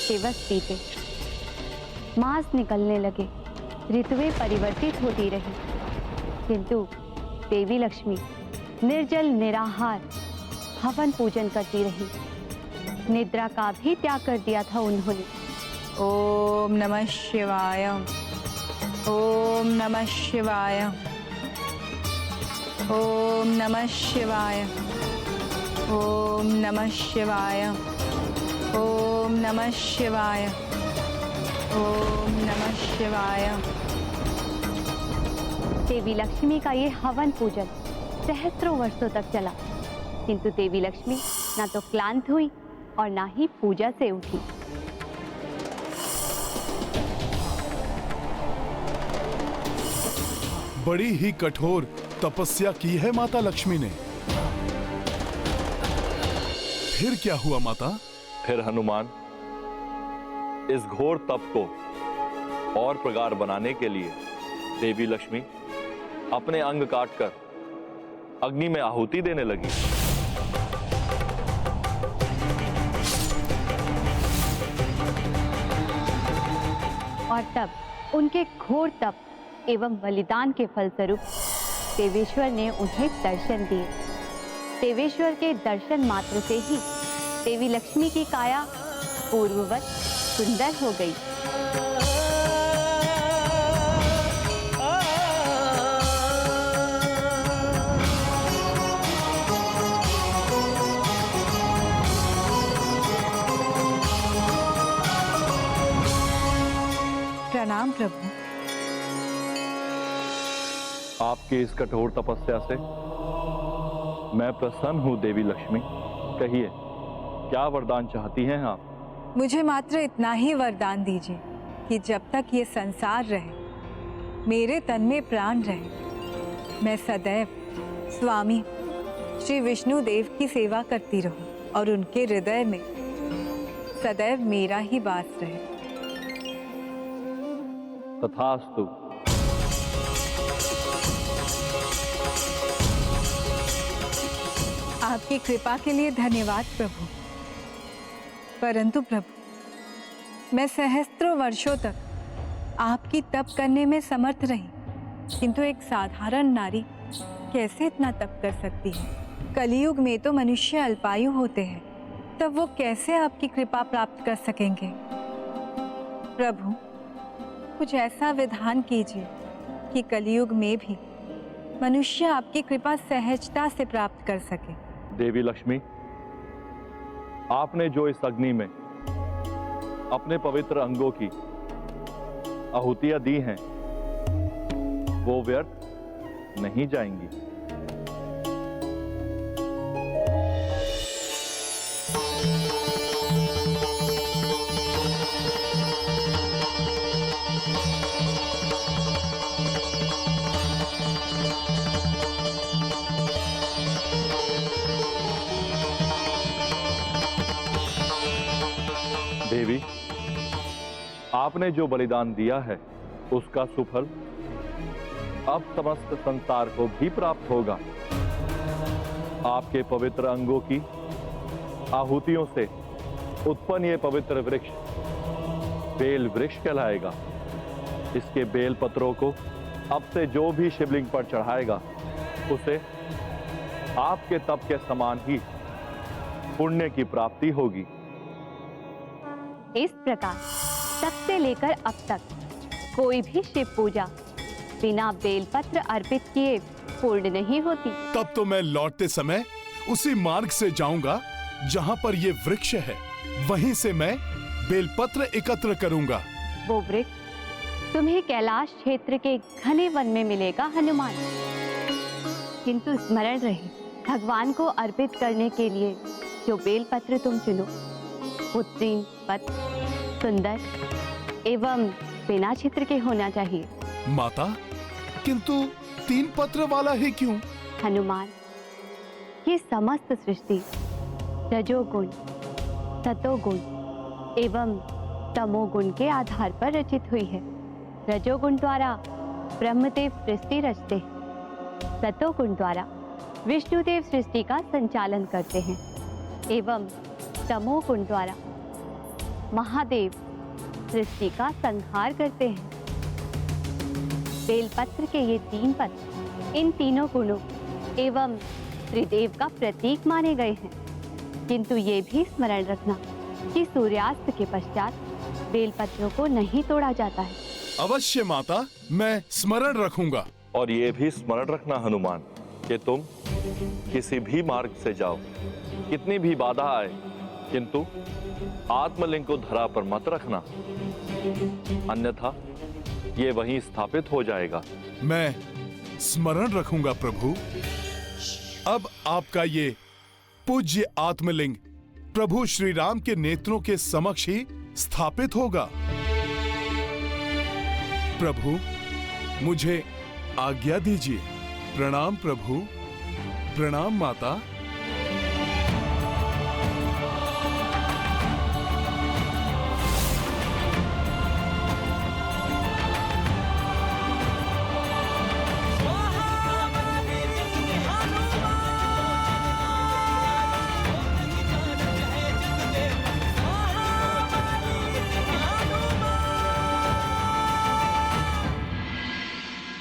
दिवस बीते, मास निकलने लगे, ऋतुएं परिवर्तित होती रही, किंतु देवी लक्ष्मी निर्जल निराहार हवन पूजन करती रही। निद्रा का भी त्याग कर दिया था उन्होंने। ओम नमः शिवाय, ओम नमः शिवाय, ओम नमः शिवाय, ओम नमः शिवाय, ओम नमः शिवाय, ओम नमः शिवाय। देवी लक्ष्मी का ये हवन पूजन सहस्त्रों वर्षों तक चला, किंतु देवी लक्ष्मी ना तो क्लांत हुई और ना ही पूजा से उठी। बड़ी ही कठोर तपस्या की है माता लक्ष्मी ने। फिर क्या हुआ माता? फिर हनुमान इस घोर तप को और प्रगाढ़ बनाने के लिए देवी लक्ष्मी अपने अंग काटकर अग्नि में आहुति देने लगी। और तब उनके घोर तप एवं बलिदान के फलस्वरूप देवेश्वर ने उन्हें दर्शन दिए। देवेश्वर के दर्शन मात्र से ही देवी लक्ष्मी की काया पूर्ववत सुंदर हो गई। प्रणाम प्रभु। आपकी इस कठोर तपस्या से मैं प्रसन्न हूं देवी लक्ष्मी। कहिए, क्या वरदान चाहती हैं आप? मुझे मात्र इतना ही वरदान दीजिए कि जब तक ये संसार रहे, मेरे तन में प्राण रहे, मैं सदैव स्वामी श्री विष्णु देव की सेवा करती रहूं और उनके हृदय में सदैव मेरा ही वास रहे। तथास्तु। आपकी कृपा के लिए धन्यवाद प्रभु। परंतु प्रभु, मैं सहस्त्रों वर्षों तक आपकी तप करने में समर्थ रही, किंतु एक साधारण नारी कैसे इतना तप कर सकती है? कलियुग में तो मनुष्य अल्पायु होते हैं, तब वो कैसे आपकी कृपा प्राप्त कर सकेंगे? प्रभु, कुछ ऐसा विधान कीजिए कि कलियुग में भी मनुष्य आपकी कृपा सहजता से प्राप्त कर सके। देवी लक्ष्मी, आपने जो इस अग्नि में अपने पवित्र अंगों की आहुतियां दी हैं, वो व्यर्थ नहीं जाएंगी। देवी, आपने जो बलिदान दिया है उसका सुफल अब समस्त संसार को भी प्राप्त होगा। आपके पवित्र अंगों की आहुतियों से उत्पन्न ये पवित्र वृक्ष बेल वृक्ष कहलाएगा। इसके बेल पत्रों को अब से जो भी शिवलिंग पर चढ़ाएगा, उसे आपके तप के समान ही पुण्य की प्राप्ति होगी। इस प्रकार तब से लेकर अब तक कोई भी शिव पूजा बिना बेलपत्र अर्पित किए पूर्ण नहीं होती। तब तो मैं लौटते समय उसी मार्ग से जाऊंगा जहां पर ये वृक्ष है। वहीं से मैं बेलपत्र एकत्र करूंगा। वो वृक्ष तुम्हें कैलाश क्षेत्र के घने वन में मिलेगा हनुमान। किंतु स्मरण रहे, भगवान को अर्पित करने के लिए जो बेलपत्र तुम चुनो वो 3 पत्र, सुंदर एवं बिना छिद्र के होना चाहिए। माता, किंतु 3 पत्र वाला ही क्यों? हनुमान, ये समस्त सृष्टि रजोगुण, सतोगुण एवं तमोगुण के आधार पर रचित हुई है। रजोगुण द्वारा ब्रह्मदेव सृष्टि रचते हैं, सतोगुण द्वारा विष्णुदेव सृष्टि का संचालन करते हैं एवं तमोगुण द्वारा महादेव सृष्टि का संहार करते हैं। बेलपत्र के ये 3 पत्र इन तीनों गुणों एवं त्रिदेव का प्रतीक माने गए हैं। किंतु ये भी स्मरण रखना कि सूर्यास्त के पश्चात बेलपत्रों को नहीं तोड़ा जाता है। अवश्य माता, मैं स्मरण रखूंगा। और ये भी स्मरण रखना हनुमान कि तुम किसी भी मार्ग से जाओ, कितनी भी बाधा आए, किंतु आत्मलिंग को धरा पर मत रखना, अन्यथा ये वहीं स्थापित हो जाएगा। मैं स्मरण रखूंगा प्रभु। अब आपका ये पूज्य आत्मलिंग प्रभु श्री राम के नेत्रों के समक्ष ही स्थापित होगा। प्रभु, मुझे आज्ञा दीजिए। प्रणाम प्रभु। प्रणाम माता।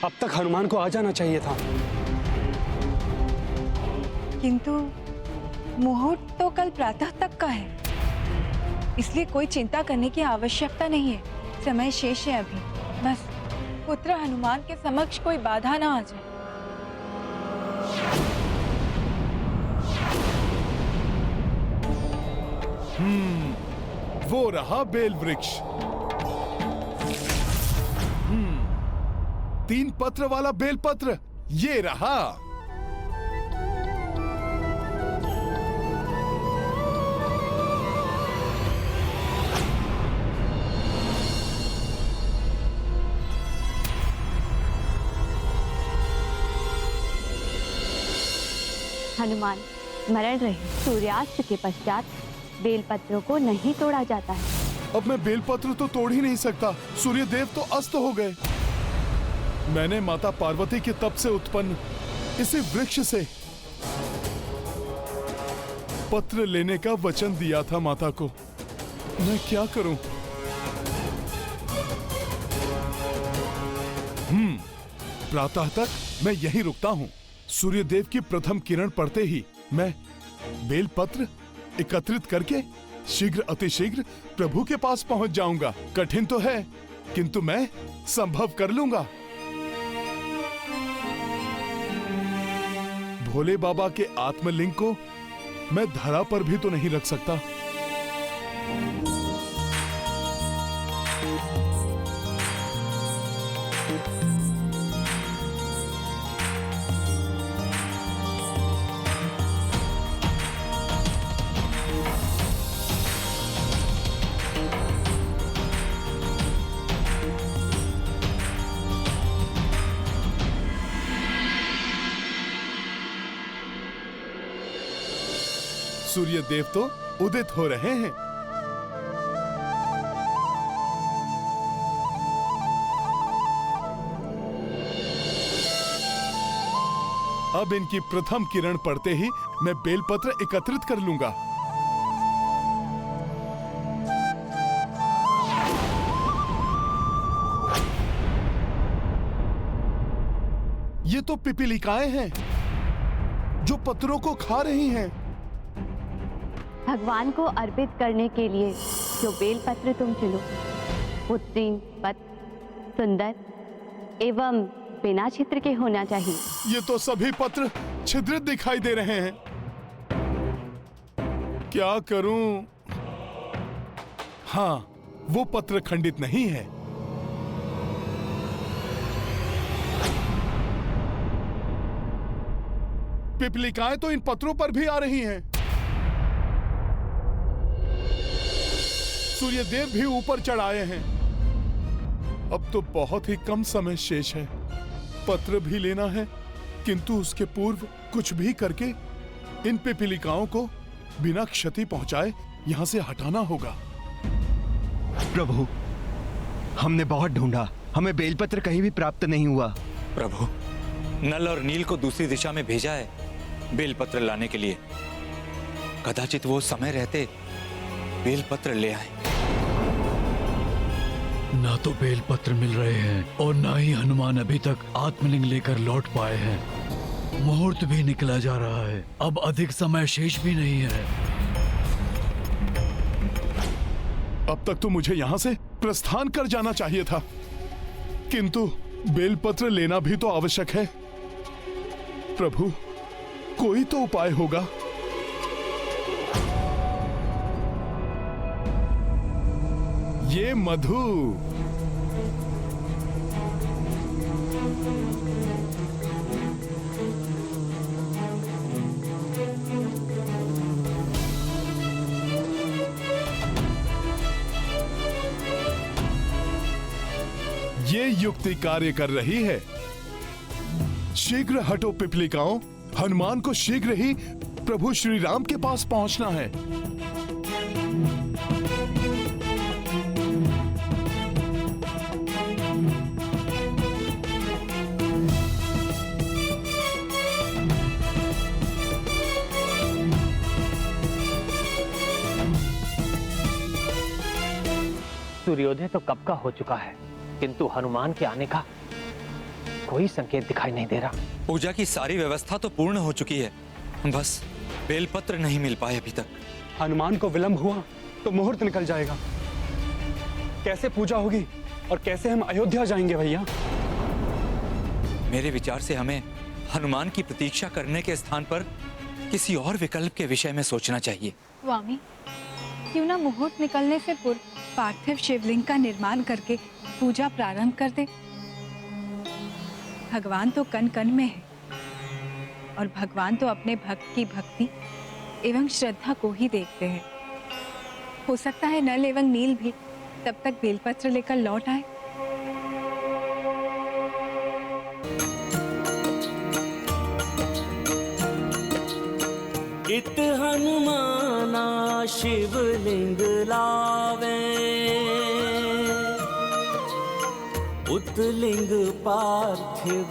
अब तक हनुमान को आ जाना चाहिए था। किंतु मुहूर्त तो कल प्रातः तक का है, इसलिए कोई चिंता करने की आवश्यकता नहीं है। समय शेष है अभी, बस पुत्र हनुमान के समक्ष कोई बाधा ना आ जाए। वो रहा बेल वृक्ष। 3 पत्र वाला बेलपत्र, ये रहा। हनुमान स्मरण रहे, सूर्यास्त के पश्चात बेलपत्रों को नहीं तोड़ा जाता है। अब मैं बेलपत्र तो तोड़ ही नहीं सकता, सूर्य देव तो अस्त हो गए। मैंने माता पार्वती के तप से उत्पन्न इसी वृक्ष से पत्र लेने का वचन दिया था माता को। मैं क्या करूं? प्रातः तक मैं यहीं रुकता हूं। सूर्य देव की प्रथम किरण पड़ते ही मैं बेलपत्र एकत्रित करके शीघ्र अतिशीघ्र प्रभु के पास पहुंच जाऊंगा। कठिन तो है, किंतु मैं संभव कर लूंगा। भोले बाबा के आत्मलिंग को मैं धरा पर भी तो नहीं रख सकता। सूर्य देव तो उदित हो रहे हैं। अब इनकी प्रथम किरण पड़ते ही मैं बेलपत्र एकत्रित कर लूंगा। ये तो पिपीलिकाएं हैं जो पत्रों को खा रही हैं। भगवान को अर्पित करने के लिए जो बेलपत्र तुम चुनो वो 3 पत्र सुंदर एवं बिना छिद्र के होना चाहिए। ये तो सभी पत्र छिद्रित दिखाई दे रहे हैं। क्या करूं? हाँ, वो पत्र खंडित नहीं है। पिपलिकाएं तो इन पत्रों पर भी आ रही हैं। सूर्यदेव भी ऊपर चढ़ आए हैं। अब तो बहुत ही कम समय शेष है। पत्र भी लेना है, किंतु उसके पूर्व कुछ भी करके इन पिपीलिकाओं को बिना क्षति पहुंचाए यहां से हटाना होगा। प्रभु, हमने बहुत ढूंढा, हमें बेलपत्र कहीं भी प्राप्त नहीं हुआ। प्रभु, नल और नील को दूसरी दिशा में भेजा है बेलपत्र लाने के लिए। कदाचित वो समय रहते बेलपत्र ले आए। ना तो बेलपत्र मिल रहे हैं और ना ही हनुमान अभी तक आत्मलिंग लेकर लौट पाए हैं। मुहूर्त भी निकला जा रहा है, अब अधिक समय शेष भी नहीं है। अब तक तो मुझे यहाँ से प्रस्थान कर जाना चाहिए था, किंतु बेलपत्र लेना भी तो आवश्यक है। प्रभु, कोई तो उपाय होगा। ये मधु, ये युक्ति कार्य कर रही है। शीघ्र हटो पिपलिकाओं, हनुमान को शीघ्र ही प्रभु श्री राम के पास पहुंचना है। सूर्योदय तो कब का हो चुका है, किंतु हनुमान के आने का कोई संकेत दिखाई नहीं दे रहा। पूजा की सारी व्यवस्था तो पूर्ण हो चुकी है, बस बेलपत्र नहीं मिल पाए अभी तक। हनुमान को विलंब हुआ तो मुहूर्त निकल जाएगा। कैसे पूजा होगी और कैसे हम अयोध्या जाएंगे भैया? मेरे विचार से हमें हनुमान की प्रतीक्षा करने के स्थान पर किसी और विकल्प के विषय में सोचना चाहिए। स्वामी, क्यों ना मुहूर्त निकलने से पूर्व पार्थिव शिवलिंग का निर्माण करके पूजा प्रारंभ कर दे। भगवान तो कण कण में है और भगवान तो अपने भक्त की भक्ति एवं श्रद्धा को ही देखते हैं। हो सकता है नल एवं नील भी तब तक बेलपत्र लेकर लौट आए। इत हनुमाना शिवलिंग लावे, उतलिंग पार्थिव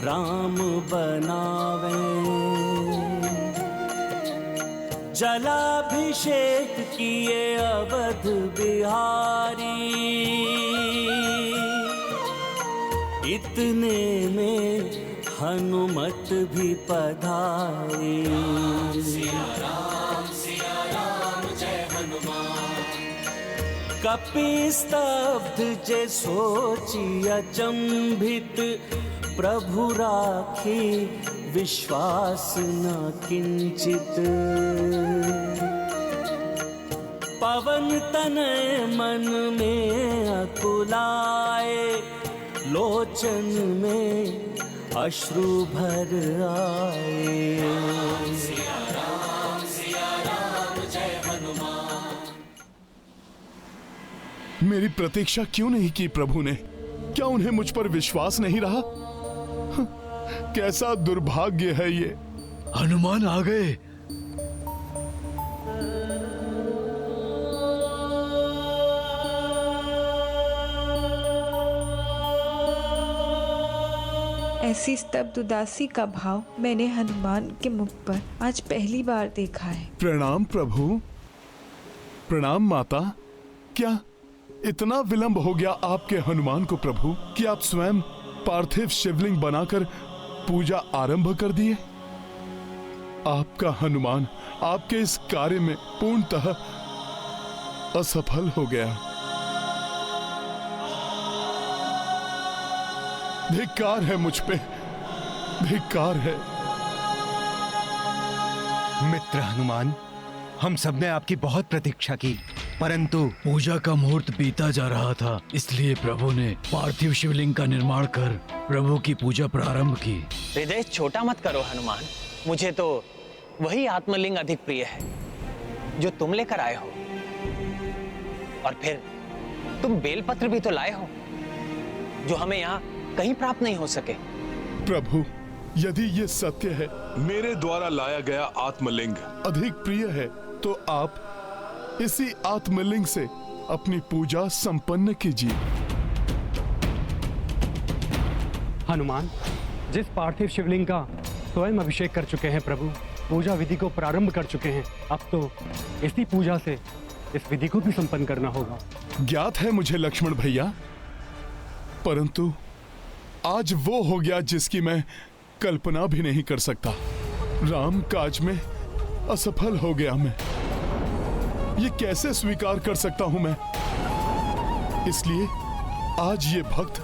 राम बनावे। जलाभिषेक किए अवध बिहारी, इतने में हनुमत भी पधारी। सिया राम जय हनुमान। कपि स्तब्ध जे सोची अचंभित, प्रभु राखी विश्वास न किंचित। पवन तनय मन में अकुलाए, लोचन में अश्रु भर आए। सिया राम जय हनुमान। मेरी प्रतीक्षा क्यों नहीं की प्रभु ने? क्या उन्हें मुझ पर विश्वास नहीं रहा? कैसा दुर्भाग्य है ये। हनुमान आ गए। ऐसी स्तब्ध उदासी का भाव मैंने हनुमान के मुख पर आज पहली बार देखा है। प्रणाम प्रभु। प्रणाम माता। क्या इतना विलंब हो गया आपके हनुमान को प्रभु कि आप स्वयं पार्थिव शिवलिंग बनाकर पूजा आरंभ कर दिए? आपका हनुमान आपके इस कार्य में पूर्णतः असफल हो गया। धिक्कार है मुझ पे, धिक्कार है। मित्र हनुमान, हम सबने आपकी बहुत प्रतीक्षा की, परंतु पूजा का मुहूर्त बीता जा रहा था, इसलिए प्रभु ने पार्थिव शिवलिंग का निर्माण कर प्रभु की पूजा प्रारंभ की। हृदय छोटा मत करो हनुमान, मुझे तो वही आत्मलिंग अधिक प्रिय है जो तुम लेकर आए हो। और फिर तुम बेलपत्र भी तो लाए हो जो हमें यहाँ कहीं प्राप्त नहीं हो सके। प्रभु, यदि ये सत्य है, मेरे द्वारा लाया गया आत्मलिंग अधिक प्रिय है, तो आप इसी आत्मलिंग से अपनी पूजा संपन्न कीजिए। हनुमान, जिस पार्थिव शिवलिंग का स्वयं अभिषेक कर चुके हैं प्रभु, पूजा विधि को प्रारंभ कर चुके हैं, अब तो इसी पूजा से इस विधि को भी संपन्न करना होगा। ज्ञात है मुझे लक्ष्मण भैया, परंतु आज वो हो गया जिसकी मैं कल्पना भी नहीं कर सकता। राम काज में असफल हो गया मैं। ये कैसे स्वीकार कर सकता हूं मैं? इसलिए आज ये भक्त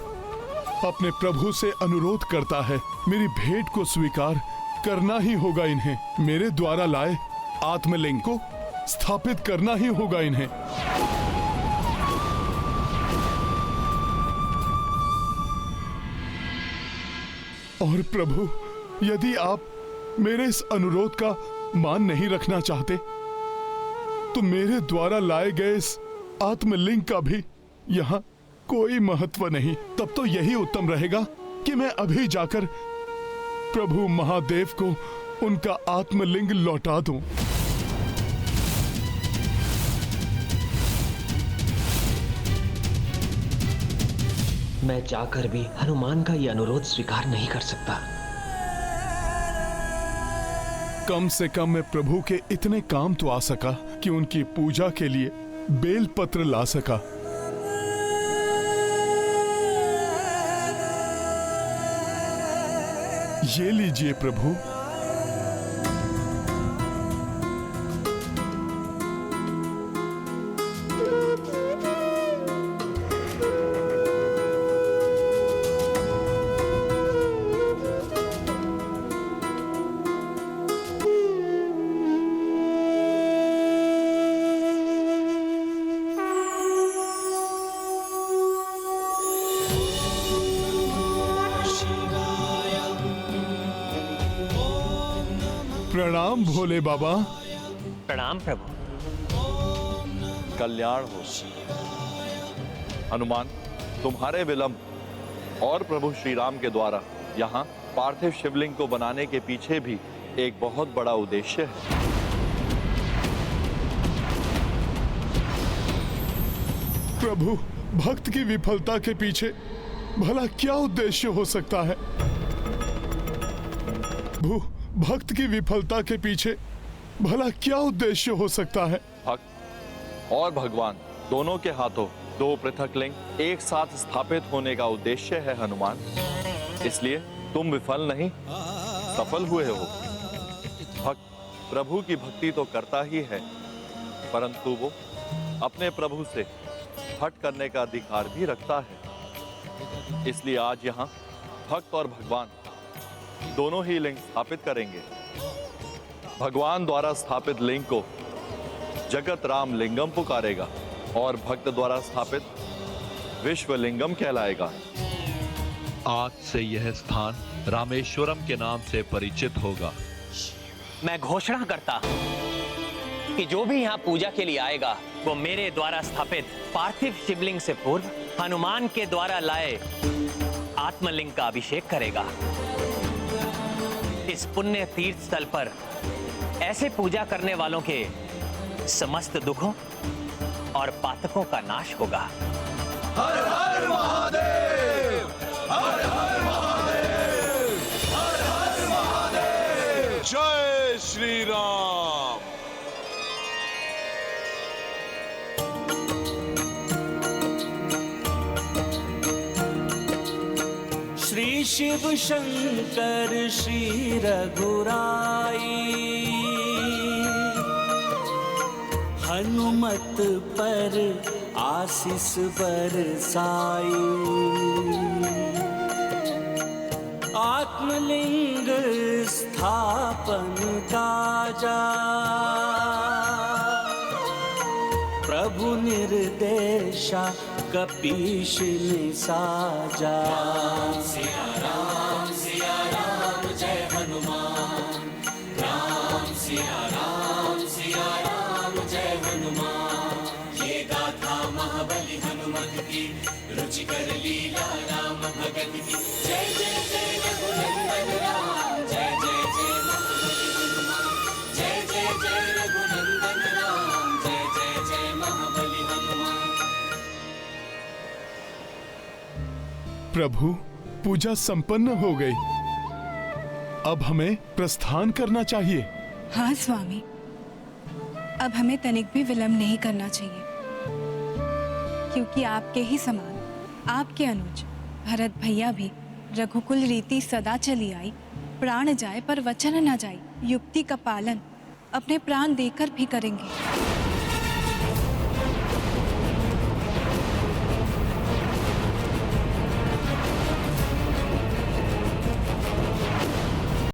अपने प्रभु से अनुरोध करता है, मेरी भेंट को स्वीकार करना ही होगा इन्हें। मेरे द्वारा लाए आत्मलिंग को स्थापित करना ही होगा इन्हें। और प्रभु, यदि आप मेरे इस अनुरोध का मान नहीं रखना चाहते तो मेरे द्वारा लाए गए इस आत्मलिंग का भी यहाँ कोई महत्व नहीं। तब तो यही उत्तम रहेगा कि मैं अभी जाकर प्रभु महादेव को उनका आत्मलिंग लौटा दूं। मैं जाकर भी हनुमान का ये अनुरोध स्वीकार नहीं कर सकता। कम से कम मैं प्रभु के इतने काम तो आ सका कि उनकी पूजा के लिए बेल पत्र ला सका। ये लीजिए प्रभु। प्रणाम भोले बाबा। प्रणाम प्रभु। कल्याण हो। हनुमान, तुम्हारे विलंब और प्रभु श्री राम के द्वारा यहाँ पार्थिव शिवलिंग को बनाने के पीछे भी एक बहुत बड़ा उद्देश्य है। प्रभु, भक्त की विफलता के पीछे भला क्या उद्देश्य हो सकता है? भक्त की विफलता के पीछे भला क्या उद्देश्य हो सकता है? भक्त और भगवान दोनों के हाथों दो पृथक लिंग एक साथ स्थापित होने का उद्देश्य है हनुमान। इसलिए तुम विफल नहीं, सफल हुए हो। भक्त प्रभु की भक्ति तो करता ही है, परंतु वो अपने प्रभु से हट करने का अधिकार भी रखता है। इसलिए आज यहाँ भक्त और भगवान दोनों ही लिंग स्थापित करेंगे। भगवान द्वारा स्थापित लिंग को जगत राम लिंगम पुकारेगा और भक्त द्वारा स्थापित विश्वलिंगम कहलाएगा। आज से यह स्थान रामेश्वरम के नाम से परिचित होगा। मैं घोषणा करता हूं कि जो भी यहाँ पूजा के लिए आएगा वो मेरे द्वारा स्थापित पार्थिव शिवलिंग से पूर्व हनुमान के द्वारा लाए आत्मलिंग का अभिषेक करेगा। इस पुण्य तीर्थ स्थल पर ऐसे पूजा करने वालों के समस्त दुखों और पातकों का नाश होगा। हर हर महादेव, हर हर महादेव, हर हर महादेव। जय श्री राम। श्री शिव शंकर श्री रघुराई, हनुमत पर आशीष बरसाई। आत्मलिंग स्थापन काजा, प्रभु निर्देशा कपीश ने साजा। राम सिया राम जय हनुमान। राम सिया राम जय हनुमान। ये गाथा महाबली हनुमत की, रुचिकर लीला राम भगत की। जय जय जय रघुनंदन राम, जय जय जय महाबली हनुमान। जय जय जय रघुनंदन राम, जय जय जय महाबली हनुमान। प्रभु, पूजा संपन्न हो गई। अब हमें प्रस्थान करना चाहिए। हाँ स्वामी, अब हमें तनिक भी विलंब नहीं करना चाहिए, क्योंकि आपके ही समान आपके अनुज भरत भैया भी रघुकुल रीति सदा चली आई, प्राण जाए पर वचन न जाए, युक्ति का पालन अपने प्राण देकर भी करेंगे।